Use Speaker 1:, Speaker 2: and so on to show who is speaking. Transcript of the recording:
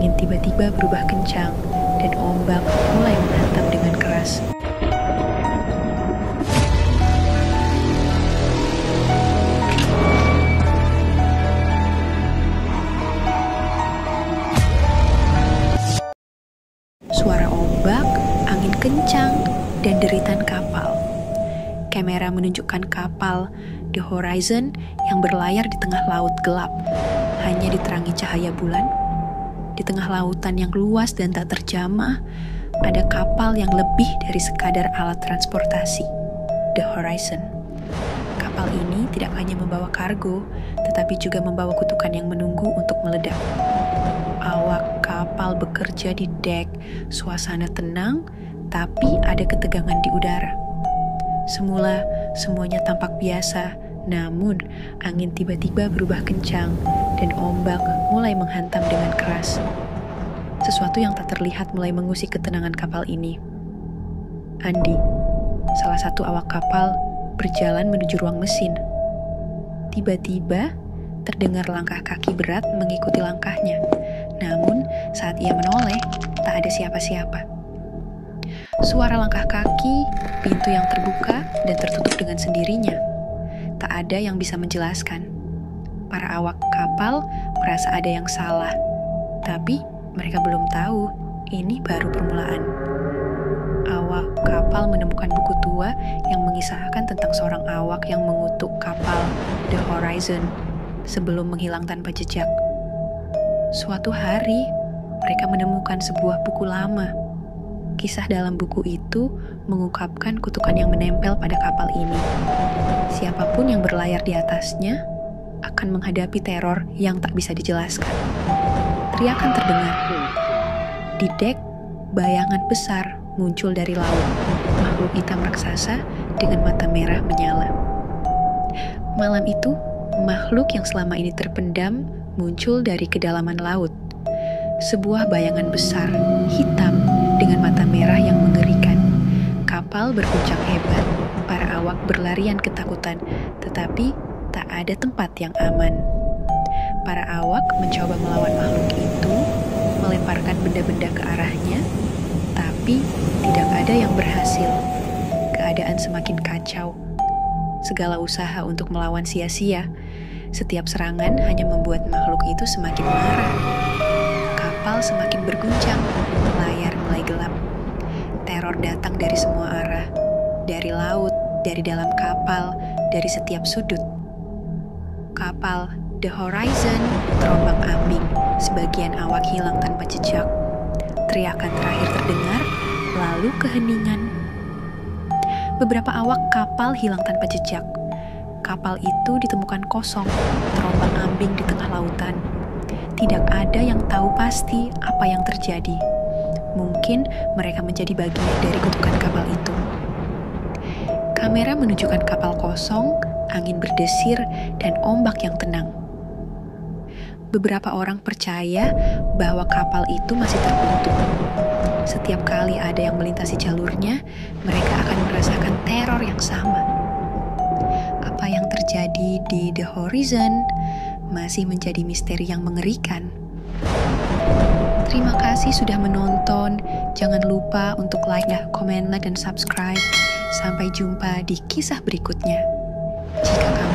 Speaker 1: angin tiba-tiba berubah kencang dan ombak mulai menghantam dengan keras. Suara ombak, angin kencang, dan deritan kapal. Kamera menunjukkan kapal The Horizon yang berlayar di tengah laut gelap, hanya diterangi cahaya bulan. Di tengah lautan yang luas dan tak terjamah, ada kapal yang lebih dari sekadar alat transportasi, The Horizon. Kapal ini tidak hanya membawa kargo, tetapi juga membawa kutukan yang menunggu untuk meledak. Awak kapal bekerja di dek, suasana tenang, tapi ada ketegangan di udara. Semula, semuanya tampak biasa, namun angin tiba-tiba berubah kencang dan ombak mulai menghantam dengan keras. Sesuatu yang tak terlihat mulai mengusik ketenangan kapal ini. Andi, salah satu awak kapal, berjalan menuju ruang mesin. Tiba-tiba, terdengar langkah kaki berat mengikuti langkahnya. Namun, saat ia menoleh, tak ada siapa-siapa. Suara langkah kaki, pintu yang terbuka dan tertutup dengan sendirinya. Tak ada yang bisa menjelaskan. Para awak kapal merasa ada yang salah, tapi mereka belum tahu ini baru permulaan. Awak kapal menemukan buku tua yang mengisahkan tentang seorang awak yang mengutuk kapal The Horizon sebelum menghilang tanpa jejak. Suatu hari, mereka menemukan sebuah buku lama. Kisah dalam buku itu mengungkapkan kutukan yang menempel pada kapal ini. Siapapun yang berlayar di atasnya akan menghadapi teror yang tak bisa dijelaskan. Teriakan terdengar. Di dek, bayangan besar muncul dari laut. Makhluk hitam raksasa dengan mata merah menyala. Malam itu, makhluk yang selama ini terpendam muncul dari kedalaman laut. Sebuah bayangan besar, hitam, dengan mata merah yang mengerikan. Kapal berguncang hebat, para awak berlarian ketakutan, tetapi tak ada tempat yang aman. Para awak mencoba melawan makhluk itu, melemparkan benda-benda ke arahnya, tapi tidak ada yang berhasil. Keadaan semakin kacau. Segala usaha untuk melawan sia-sia. Setiap serangan hanya membuat makhluk itu semakin marah. Kapal semakin berguncang, layar mulai gelap. Teror datang dari semua arah, dari laut, dari dalam kapal, dari setiap sudut. Kapal The Horizon terombang-ambing, sebagian awak hilang tanpa jejak. Teriakan terakhir terdengar, lalu keheningan. Beberapa awak kapal hilang tanpa jejak. Kapal itu ditemukan kosong, terombang-ambing di tengah lautan. Tidak ada yang tahu pasti apa yang terjadi. Mungkin mereka menjadi bagian dari kutukan kapal itu. Kamera menunjukkan kapal kosong, angin berdesir, dan ombak yang tenang. Beberapa orang percaya bahwa kapal itu masih terkutuk. Setiap kali ada yang melintasi jalurnya, mereka akan merasakan teror yang sama. Apa yang terjadi di The Horizon masih menjadi misteri yang mengerikan. Terima kasih sudah menonton. Jangan lupa untuk like, komen, dan subscribe. Sampai jumpa di kisah berikutnya. Jika kamu